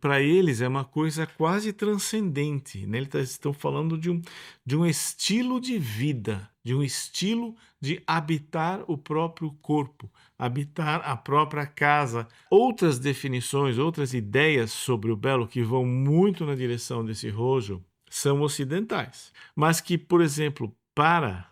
para eles é uma coisa quase transcendente, né? Eles estão falando de um estilo de vida, de um estilo de habitar o próprio corpo, habitar a própria casa. Outras definições, outras ideias sobre o belo que vão muito na direção desse rojo são ocidentais, mas que, por exemplo, para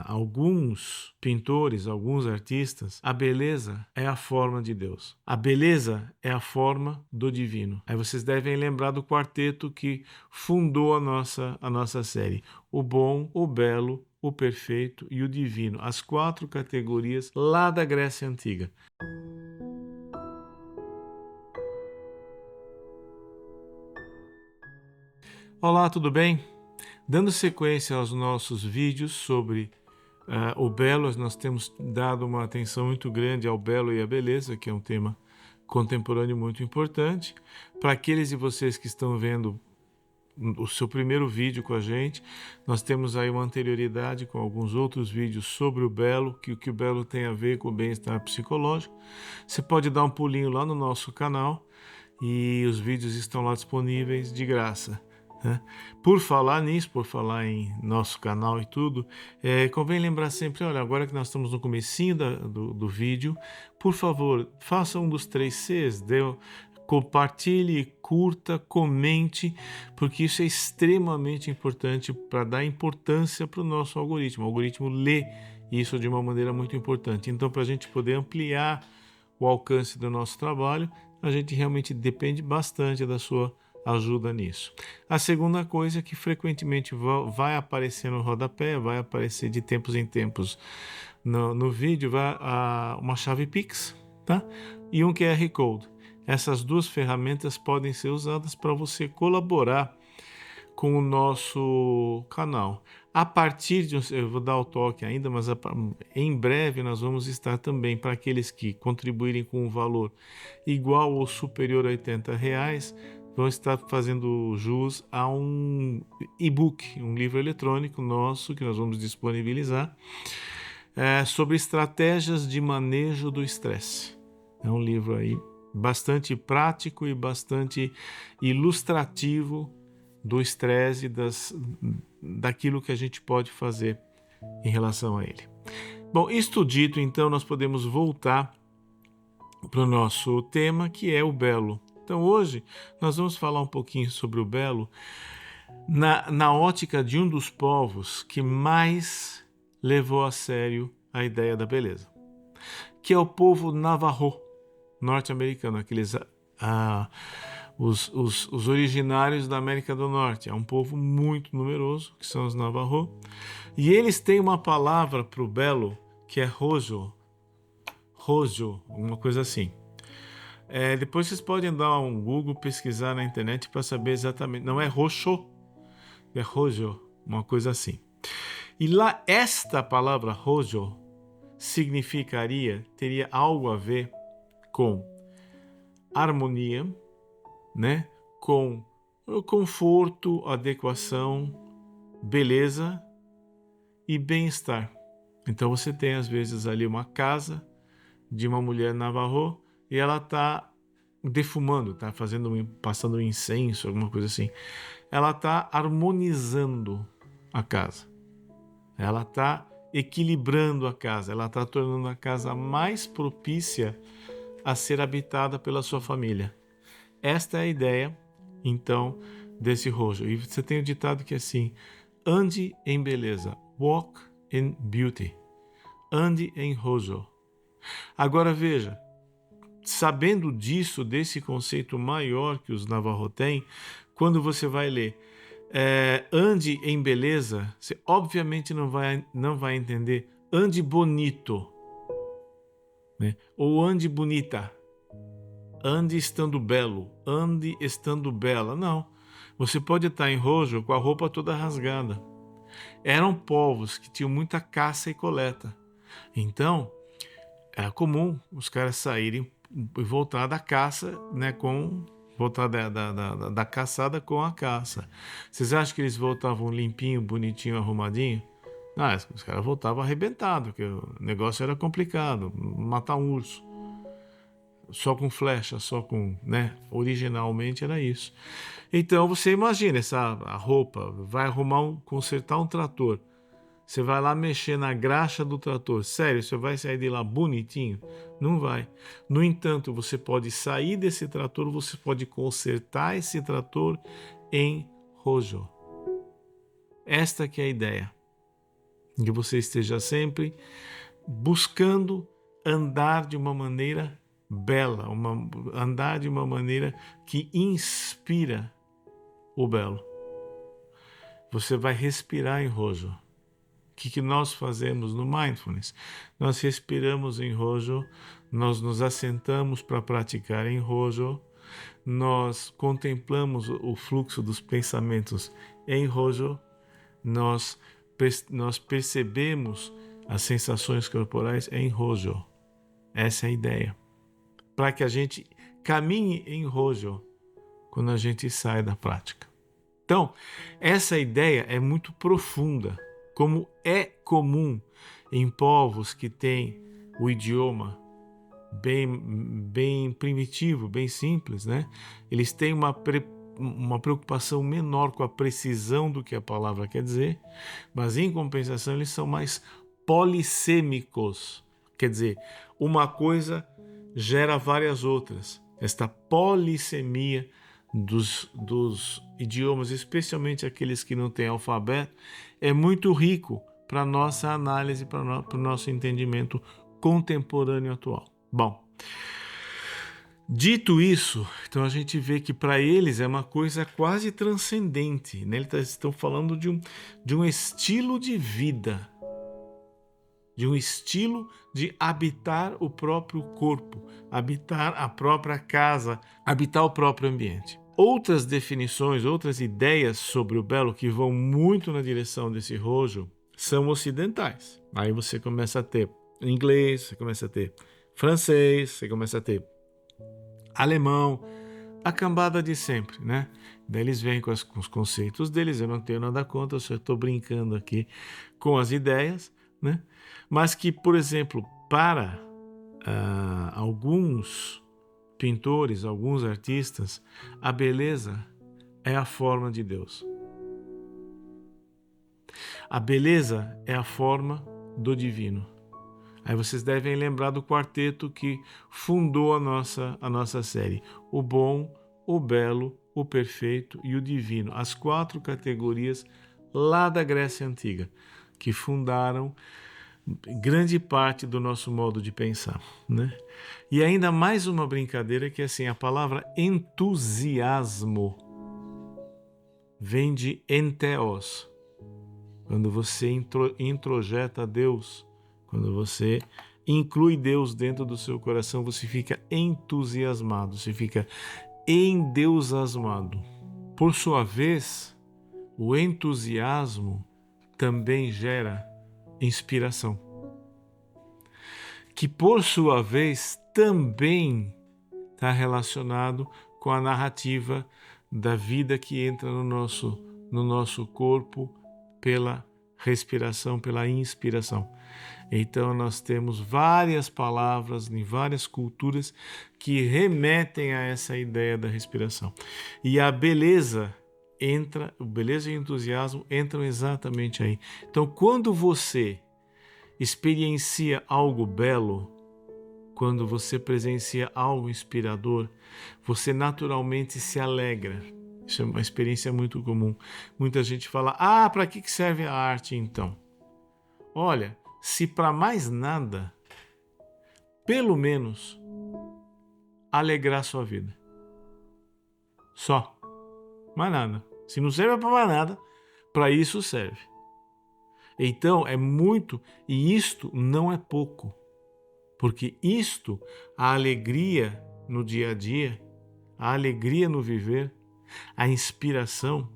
alguns pintores, alguns artistas, a beleza é a forma de Deus. A beleza é a forma do divino. Aí vocês devem lembrar do quarteto que fundou a nossa série. O bom, o belo, o perfeito e o divino. As 4 categorias lá da Grécia Antiga. Olá, tudo bem? Dando sequência aos nossos vídeos sobre o belo, nós temos dado uma atenção muito grande ao belo e à beleza, que é um tema contemporâneo muito importante. Para aqueles de vocês que estão vendo o seu primeiro vídeo com a gente, nós temos aí uma anterioridade com alguns outros vídeos sobre o belo, que o que o belo tem a ver com o bem-estar psicológico. Você pode dar um pulinho lá no nosso canal e os vídeos estão lá disponíveis de graça. Por falar nisso, por falar em nosso canal e tudo, convém lembrar sempre, olha, agora que nós estamos no comecinho do vídeo, por favor, faça um dos 3 Cs, compartilhe, curta, comente, porque isso é extremamente importante para dar importância para o nosso algoritmo. O algoritmo lê isso de uma maneira muito importante. Então, para a gente poder ampliar o alcance do nosso trabalho, a gente realmente depende bastante da sua ajuda nisso. A segunda coisa é que frequentemente vai aparecer no rodapé, vai aparecer de tempos em tempos no vídeo, uma chave Pix, tá? E um QR Code. Essas 2 ferramentas podem ser usadas para você colaborar com o nosso canal. A partir de, eu vou dar o toque ainda, mas em breve nós vamos estar também, para aqueles que contribuírem com um valor igual ou superior a R$ 80, vão estar fazendo jus a um e-book, um livro eletrônico nosso que nós vamos disponibilizar sobre estratégias de manejo do estresse. É um livro aí bastante prático e bastante ilustrativo do estresse e daquilo que a gente pode fazer em relação a ele. Bom, isto dito, então, nós podemos voltar para o nosso tema, que é o belo. Então, hoje, nós vamos falar um pouquinho sobre o belo na ótica de um dos povos que mais levou a sério a ideia da beleza, que é o povo Navajo, norte-americano, aqueles os originários da América do Norte. É um povo muito numeroso, que são os Navajo, e eles têm uma palavra para o belo que é rojo, alguma coisa assim. Depois vocês podem dar um Google, pesquisar na internet para saber exatamente. Não é roxo, é rojo, uma coisa assim. E lá esta palavra rojo teria algo a ver com harmonia, né? Com conforto, adequação, beleza e bem-estar. Então você tem às vezes ali uma casa de uma mulher Navajo e ela está defumando, está passando um incenso, alguma coisa assim. Ela está harmonizando a casa. Ela está equilibrando a casa. Ela está tornando a casa mais propícia a ser habitada pela sua família. Esta é a ideia, então, desse rojo. E você tem o ditado que é assim: ande em beleza, walk in beauty. Ande em rojo. Agora veja, sabendo disso, desse conceito maior que os Navajo têm, quando você vai ler ande em beleza, você obviamente não vai entender ande bonito, né? Ou ande bonita, ande estando belo, ande estando bela. Não, você pode estar em rojo com a roupa toda rasgada. Eram povos que tinham muita caça e coleta, então era comum os caras saírem e voltar da caça, né, voltar da caçada com a caça. Vocês acham que eles voltavam limpinho, bonitinho, arrumadinho? Não, os caras voltavam arrebentados, porque o negócio era complicado, matar um urso. só com flecha, só com, né? Originalmente era isso. Então você imagina a roupa, vai consertar um trator. Você vai lá mexer na graxa do trator. Sério, você vai sair de lá bonitinho? Não vai. No entanto, você pode sair desse trator, você pode consertar esse trator em rojo. Esta que é a ideia. Que você esteja sempre buscando andar de uma maneira bela, andar de uma maneira que inspira o belo. Você vai respirar em rojo. O que nós fazemos no Mindfulness? Nós respiramos em rojo, nós nos assentamos para praticar em rojo, nós contemplamos o fluxo dos pensamentos em rojo, nós percebemos as sensações corporais em rojo. Essa é a ideia. Para que a gente caminhe em rojo quando a gente sai da prática. Então, essa ideia é muito profunda, como é comum em povos que têm o idioma bem primitivo, bem simples, né? Eles têm uma preocupação menor com a precisão do que a palavra quer dizer, mas em compensação eles são mais polissêmicos, quer dizer, uma coisa gera várias outras. Esta polissemia dos idiomas, especialmente aqueles que não têm alfabeto, é muito rico para a nossa análise, para o nosso entendimento contemporâneo atual. Bom, dito isso, então a gente vê que para eles é uma coisa quase transcendente, né? Eles estão falando de um estilo de vida, de um estilo de habitar o próprio corpo, habitar a própria casa, habitar o próprio ambiente. Outras definições, outras ideias sobre o belo que vão muito na direção desse rojo são ocidentais. Aí você começa a ter inglês, você começa a ter francês, você começa a ter alemão, a cambada de sempre, né? Daí eles vêm com os conceitos deles, eu não tenho nada contra, eu só estou brincando aqui com as ideias, né? Mas que, por exemplo, para alguns pintores, alguns artistas, a beleza é a forma de Deus. A beleza é a forma do divino. Aí vocês devem lembrar do quarteto que fundou a nossa série. O bom, o belo, o perfeito e o divino. As 4 categorias lá da Grécia Antiga, que fundaram grande parte do nosso modo de pensar, né? E ainda mais uma brincadeira que assim, a palavra entusiasmo vem de entheos. Quando você introjeta Deus, quando você inclui Deus dentro do seu coração, você fica entusiasmado, você fica endeusasmado. Por sua vez, o entusiasmo também gera inspiração, que por sua vez também está relacionado com a narrativa da vida que entra no nosso corpo pela respiração, pela inspiração. Então nós temos várias palavras em várias culturas que remetem a essa ideia da respiração. E a beleza beleza e entusiasmo entram exatamente aí. Então quando você experiencia algo belo, quando você presencia algo inspirador, você naturalmente se alegra. Isso é uma experiência muito comum. Muita gente fala, para que serve a arte então? Olha, se para mais nada, pelo menos alegrar sua vida. Só. Mais nada. Se não serve para mais nada, para isso serve. Então é muito, e isto não é pouco. Porque isto, a alegria no dia a dia, a alegria no viver, a inspiração,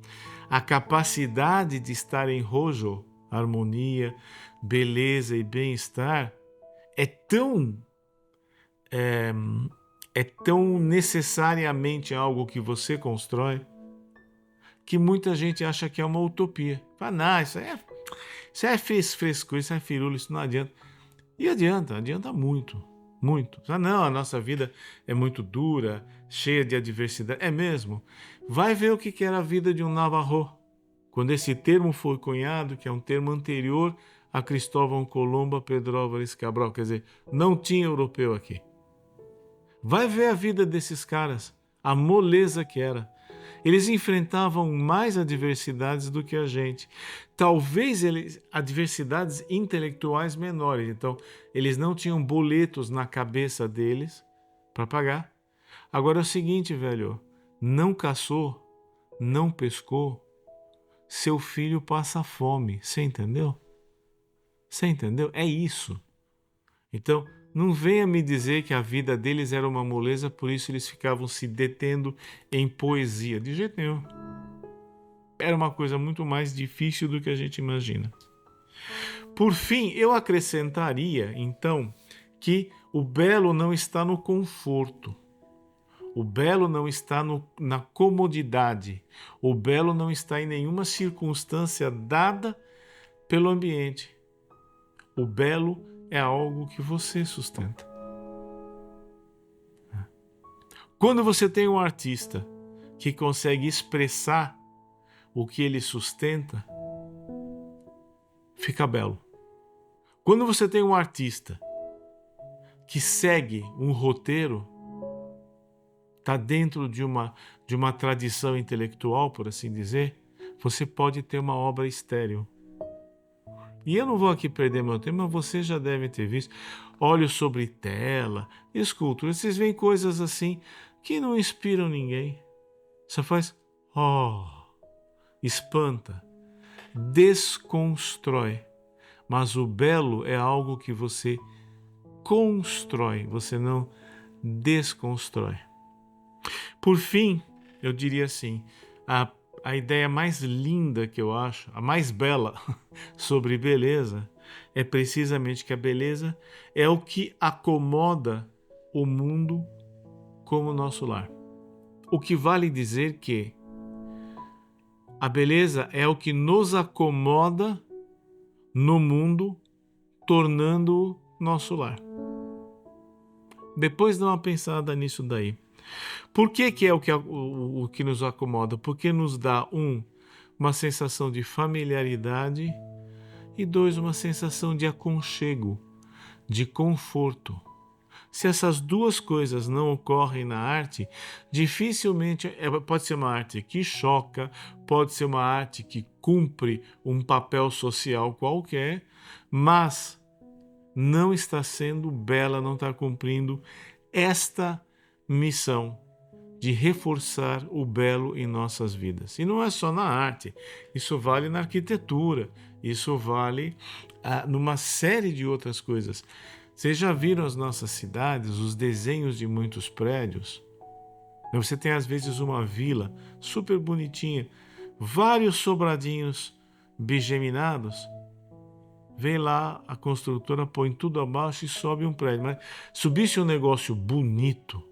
a capacidade de estar em rojo, harmonia, beleza e bem-estar, é tão necessariamente algo que você constrói, que muita gente acha que é uma utopia. Fala, não, isso é frescura, isso é firula, isso não adianta. E adianta muito, Muitos. Ah, não, a nossa vida é muito dura, cheia de adversidade. É mesmo? Vai ver o que era a vida de um Navarro. Quando esse termo foi cunhado, que é um termo anterior a Cristóvão Colombo, Pedro Álvares Cabral, quer dizer, não tinha europeu aqui. Vai ver a vida desses caras, a moleza que era. Eles enfrentavam mais adversidades do que a gente. Talvez adversidades intelectuais menores. Então, eles não tinham boletos na cabeça deles para pagar. Agora é o seguinte, velho, não caçou, não pescou, seu filho passa fome. Você entendeu? Você entendeu? É isso. Então, não venha me dizer que a vida deles era uma moleza, por isso eles ficavam se detendo em poesia. De jeito nenhum. Era uma coisa muito mais difícil do que a gente imagina. Por fim, eu acrescentaria, então, que o belo não está no conforto. O belo não está na comodidade. O belo não está em nenhuma circunstância dada pelo ambiente. O belo é algo que você sustenta. Quando você tem um artista que consegue expressar o que ele sustenta, fica belo. Quando você tem um artista que segue um roteiro, está dentro de uma tradição intelectual, por assim dizer, você pode ter uma obra estéril. E eu não vou aqui perder meu tempo, mas vocês já devem ter visto Olhos sobre tela, esculturas. Vocês veem coisas assim que não inspiram ninguém. Só faz, espanta, desconstrói. Mas o belo é algo que você constrói, você não desconstrói. Por fim, eu diria assim, a ideia mais linda que eu acho, a mais bela sobre beleza, é precisamente que a beleza é o que acomoda o mundo como nosso lar. O que vale dizer que a beleza é o que nos acomoda no mundo, tornando-o nosso lar. Depois dá uma pensada nisso daí. Por que é o que nos acomoda? Porque nos dá, uma sensação de familiaridade e 2, uma sensação de aconchego, de conforto. Se essas duas coisas não ocorrem na arte, dificilmente pode ser uma arte que choca, pode ser uma arte que cumpre um papel social qualquer, mas não está sendo bela, não está cumprindo esta missão de reforçar o belo em nossas vidas. E não é só na arte, isso vale na arquitetura, isso vale numa série de outras coisas. Vocês já viram as nossas cidades, os desenhos de muitos prédios? Você tem às vezes uma vila super bonitinha, vários sobradinhos bigeminados. Vem lá, a construtora põe tudo abaixo e sobe um prédio. Mas subisse um negócio bonito,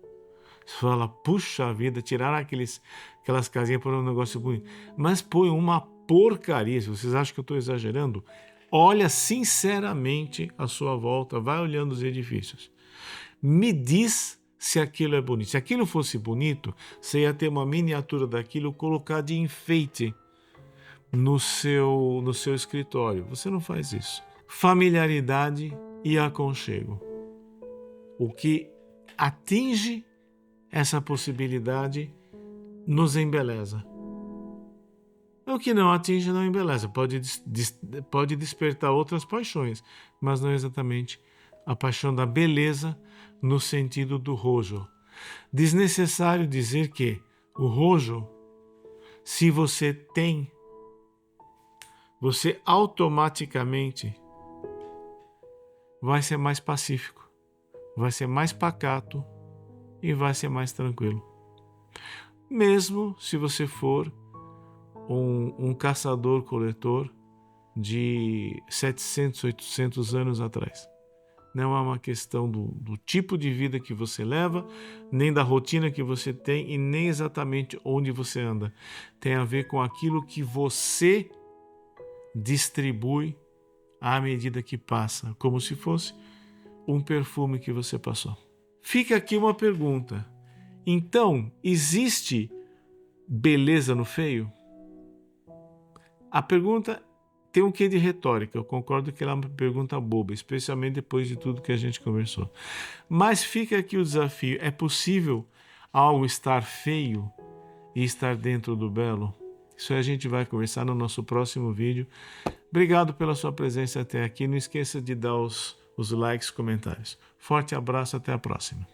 você fala, puxa vida, tiraram aquelas casinhas para um negócio bonito. Mas põe uma porcaria. Se vocês acham que eu estou exagerando, olha sinceramente à sua volta, vai olhando os edifícios. Me diz se aquilo é bonito. Se aquilo fosse bonito, você ia ter uma miniatura daquilo, colocar de enfeite no seu escritório. Você não faz isso. Familiaridade e aconchego. O que atinge essa possibilidade nos embeleza. O que não atinge não embeleza. Pode despertar outras paixões, mas não exatamente a paixão da beleza no sentido do rojo. Desnecessário dizer que o rojo, se você tem, você automaticamente vai ser mais pacífico, vai ser mais pacato e vai ser mais tranquilo. Mesmo se você for um caçador-coletor de 700, 800 anos atrás. Não é uma questão do tipo de vida que você leva, nem da rotina que você tem e nem exatamente onde você anda. Tem a ver com aquilo que você distribui à medida que passa, como se fosse um perfume que você passou. Fica aqui uma pergunta. Então, existe beleza no feio? A pergunta tem um quê de retórica. Eu concordo que ela é uma pergunta boba, especialmente depois de tudo que a gente conversou. Mas fica aqui o desafio. É possível algo estar feio e estar dentro do belo? Isso aí a gente vai conversar no nosso próximo vídeo. Obrigado pela sua presença até aqui. Não esqueça de dar os likes e comentários. Forte abraço, até a próxima.